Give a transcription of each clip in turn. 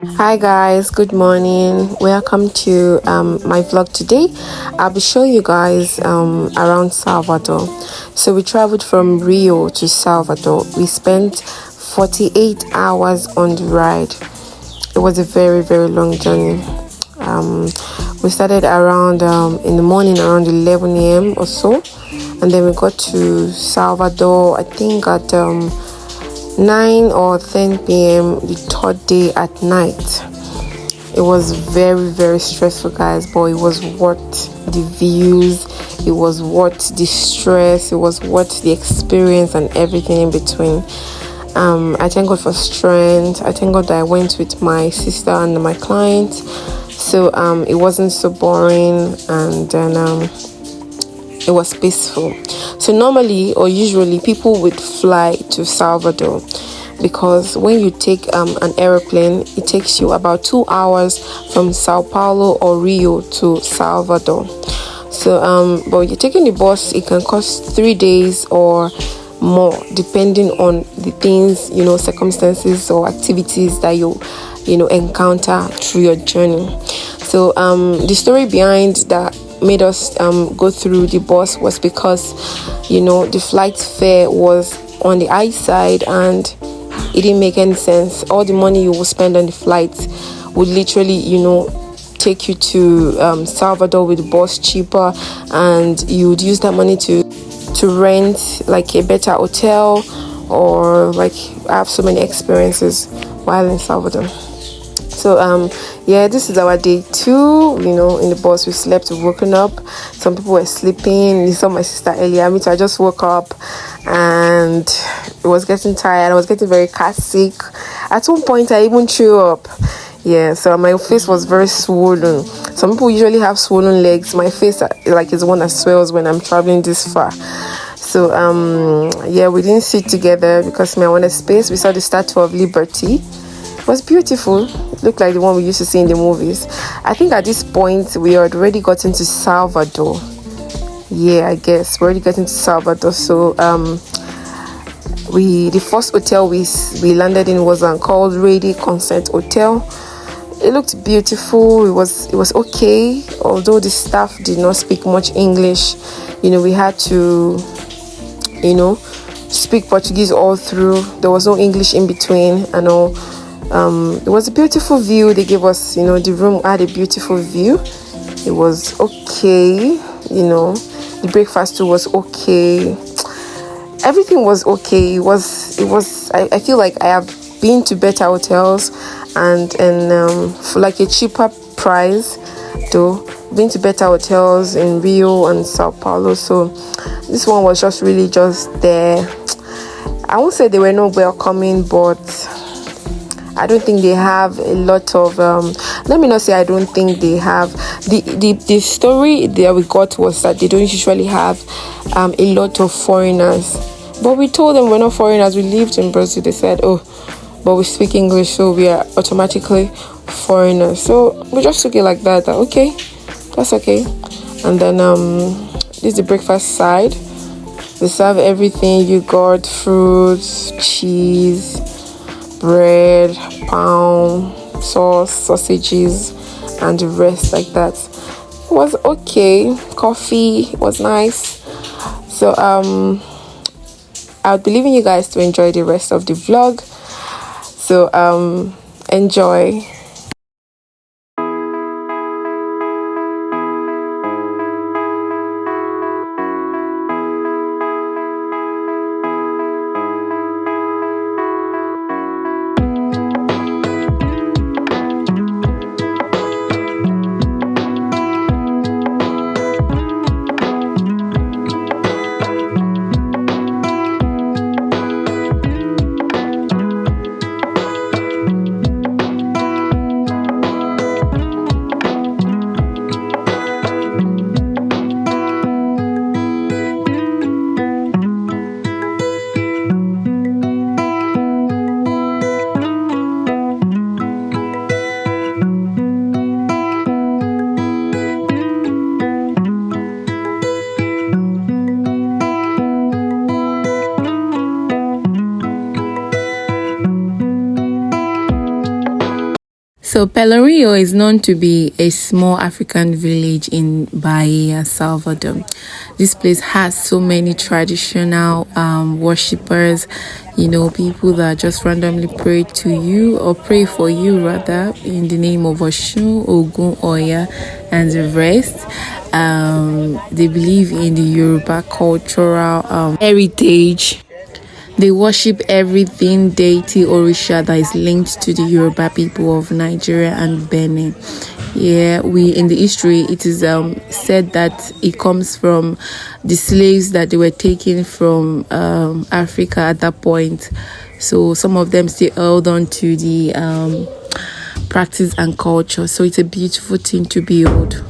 Hi guys, good morning. Welcome to my vlog today. I'll be showing you guys around Salvador. So we traveled from Rio to Salvador. We spent 48 hours on the ride. It was a very long journey. We started around in the morning around 11 a.m. or so, and then we got to Salvador I think at 9 or 10 p.m. the third day at night. It was very stressful, guys, but it was worth the views, it was worth the stress, it was worth the experience and everything in between. I thank God for strength. I thank God that I went with my sister and my client, so it wasn't so boring, and then it was peaceful. So normally or usually people would fly to Salvador, because when you take an aeroplane, it takes you about 2 hours from Sao Paulo or Rio to Salvador. So but you're taking the bus, it can cost 3 days or more, depending on the things, circumstances or activities that you encounter through your journey. So the story behind that made us go through the bus was because the flight fare was on the high side, and it didn't make any sense. All the money you will spend on the flight would literally take you to Salvador with the bus cheaper, and you would use that money to rent like a better hotel, or like I have so many experiences while in Salvador. So yeah, this is our day 2. In the bus we slept, we woken up, some people were sleeping. You saw my sister earlier. Me too, I just woke up and it was getting tired. I was getting very car sick. At one point I even threw up. Yeah, so my face was very swollen. Some people usually have swollen legs. My face is the one that swells when I'm traveling this far. So yeah, we didn't sit together because I wanted space. We saw the Statue of Liberty. It was beautiful. It looked like the one we used to see in the movies. I think at this point we had already gotten to Salvador. Yeah, I guess we already gotten to Salvador. So the first hotel we landed in was called Ready Consent Hotel. It looked beautiful. It was okay, although the staff did not speak much English. We had to speak Portuguese all through. There was no English in between and all. It was a beautiful view. They gave us, the room had a beautiful view. It was okay. The breakfast too was okay. Everything was okay. It was I feel like I have been to better hotels and for like a cheaper price, though. Been to better hotels in Rio and Sao Paulo. So this one was just really just there. I won't say they were not welcoming, but I don't think they have a lot of let me not say I don't think they have. The story that we got was that they don't usually have a lot of foreigners, but we told them we're not foreigners, we lived in Brazil. They said, oh, but we speak English, so we are automatically foreigners. So we just took it like that, okay, that's okay. And then this is the breakfast side. They serve everything: yogurt, fruits, cheese, bread, palm, sauce, sausages, and the rest like that. It was okay. Coffee was nice. So I'll be leaving you guys to enjoy the rest of the vlog. So enjoy. So Pelorinho is known to be a small African village in Bahia, Salvador. This place has so many traditional worshippers, people that just randomly pray to you or pray for you rather in the name of Oshun, Ogun, Oya, and the rest. They believe in the Yoruba cultural heritage. They worship everything deity Orisha that is linked to the Yoruba people of Nigeria and Benin. Yeah, in the history, it is said that it comes from the slaves that they were taken from Africa at that point. So some of them still held on to the practice and culture. So it's a beautiful thing to behold.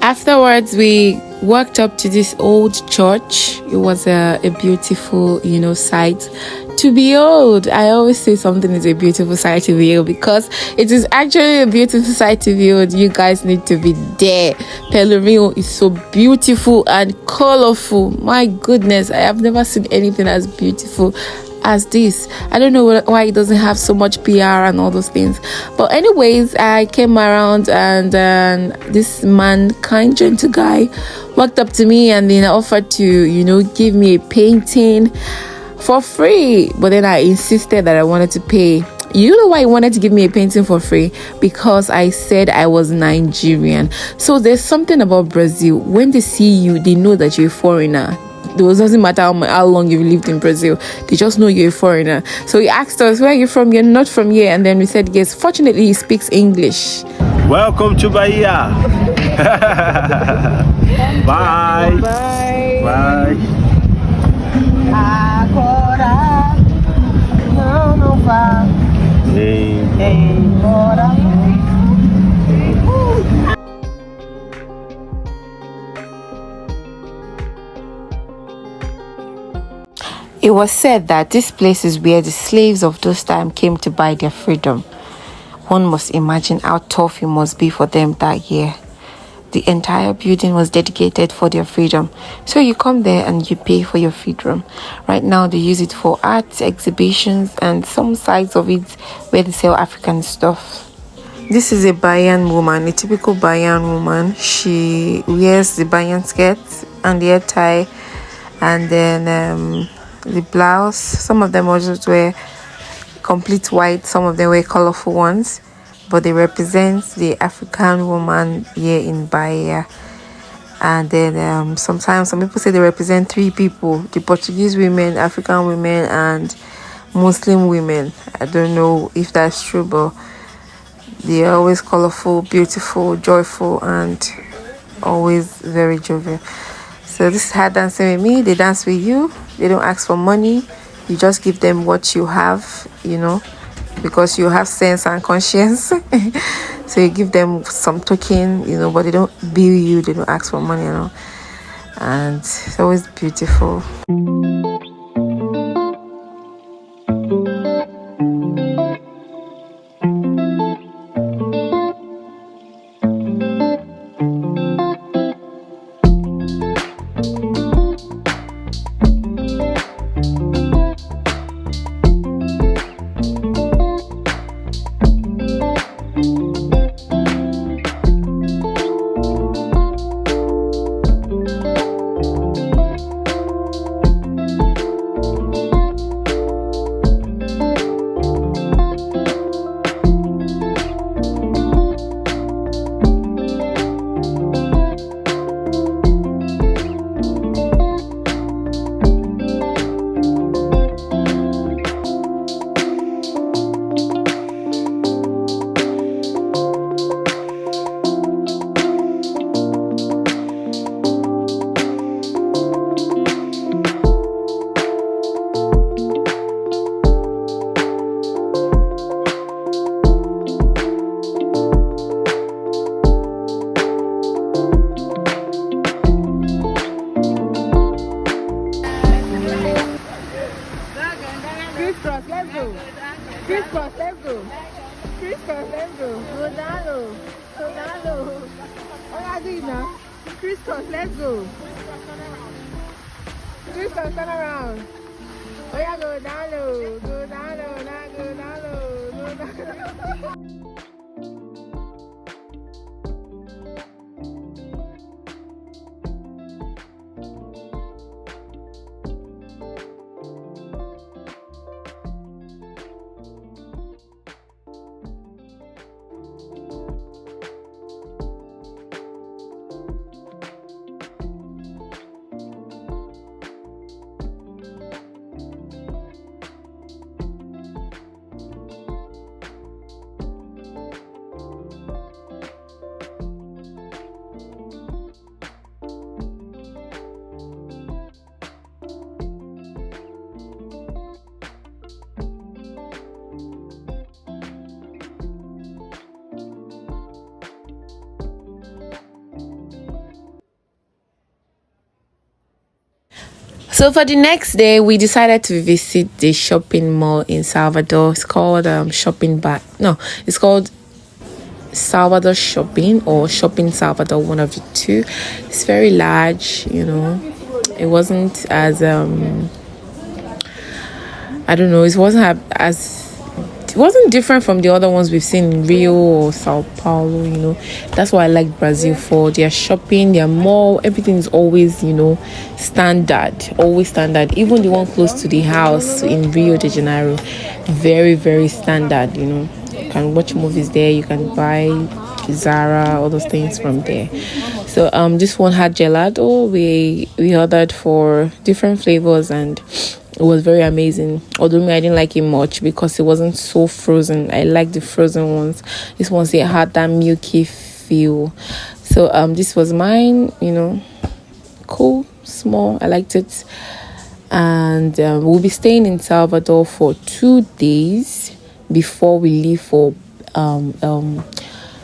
Afterwards, we walked up to this old church. It was a beautiful, sight to behold. I always say something is a beautiful sight to behold because it is actually a beautiful sight to behold. You guys need to be there. Pelorinho is so beautiful and colorful. My goodness, I have never seen anything as beautiful as this. I don't know why it doesn't have so much PR and all those things, but anyways, I came around and this man, kind gentle guy, walked up to me and then offered to give me a painting for free, but then I insisted that I wanted to pay. You know why he wanted to give me a painting for free? Because I said I was Nigerian. So there's something about Brazil. When they see you, they know that you're a foreigner. It doesn't matter how long you've lived in Brazil, they just know you're a foreigner. So he asked us, where are you from? You're not from here. And then we said yes. Fortunately, he speaks English. Welcome to Bahia. Bye. Bye. Bye. Agora não vá embora. It was said that this place is where the slaves of those times came to buy their freedom. One must imagine how tough it must be for them that year. The entire building was dedicated for their freedom. So you come there and you pay for your freedom. Right now they use it for arts, exhibitions, and some sides of it where they sell African stuff. This is a Bahian woman, a typical Bahian woman. She wears the Bahian skirt and the hair tie, and then the blouse. Some of them also wear complete white, some of them wear colorful ones, but they represent the African woman here in Bahia. And then sometimes some people say they represent three people: the Portuguese women, African women, and Muslim women. I don't know if that's true, but they are always colorful, beautiful, joyful, and always very jovial. So this is how dancing with me. They dance with you. They don't ask for money. You just give them what you have, because you have sense and conscience. So you give them some token, but they don't bill you. They don't ask for money, and it's always beautiful. Crisscross, let's go. Crisscross, let's go. Crisscross, let's go. Go down low. Go down low. What are you doing now? Crisscross, let's go. Crisscross, turn around. Oh yeah, go down low. Go down low. Now go down low. Go down low. So for the next day, we decided to visit the shopping mall in Salvador. It's called it's called Salvador Shopping or Shopping Salvador, one of the two. It's very large, you know. It wasn't as I don't know, it wasn't different from the other ones we've seen in Rio or Sao Paulo, you know. That's why I like Brazil for their shopping, their mall. Everything is always, you know, always standard. Even the one close to the house in Rio de Janeiro, very, very standard, you know. You can watch movies there, you can buy Zara, all those things from there. So this one had gelato. We ordered for different flavors and it was very amazing. Although I didn't like it much because it wasn't so frozen. I like the frozen ones. This one had that milky feel. So this was mine, you know, cool, small. I liked it. And we'll be staying in Salvador for 2 days before we leave for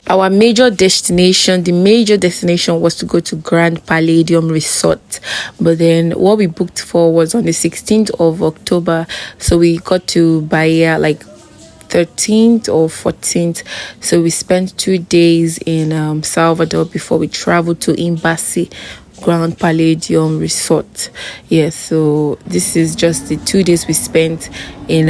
our major destination. The major destination was to go to Grand Palledium Resort, but then what we booked for was on the 16th of October, so we got to Bahia like 13th or 14th. So we spent 2 days in Salvador before we traveled to Imbassi Grand Palledium Resort. Yes, so this is just the 2 days we spent in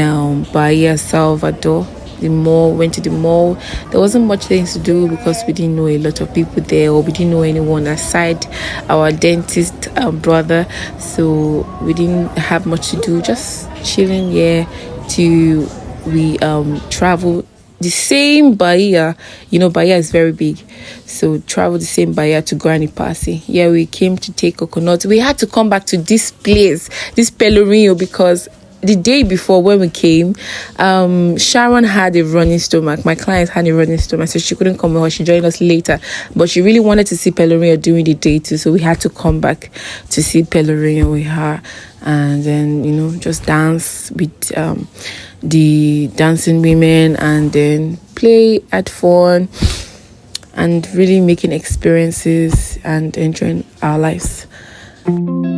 Bahia, Salvador. The mall, went to the mall. There wasn't much things to do because we didn't know a lot of people there, or we didn't know anyone aside our dentist brother, so we didn't have much to do, just chilling here till we travel the same Bahia. You know, Bahia is very big, so travel the same Bahia to Grand Imbassi. Yeah, we came to take coconut. We had to come back to this place, this Pelorinho, because the day before when we came, Sharon had a running stomach. My client had a running stomach, so she couldn't come over. She joined us later, but she really wanted to see Pelorinho during the day too, so we had to come back to see Pelorinho with her, and then, you know, just dance with the dancing women, and then play, had fun, and really making experiences and enjoying our lives. Bye.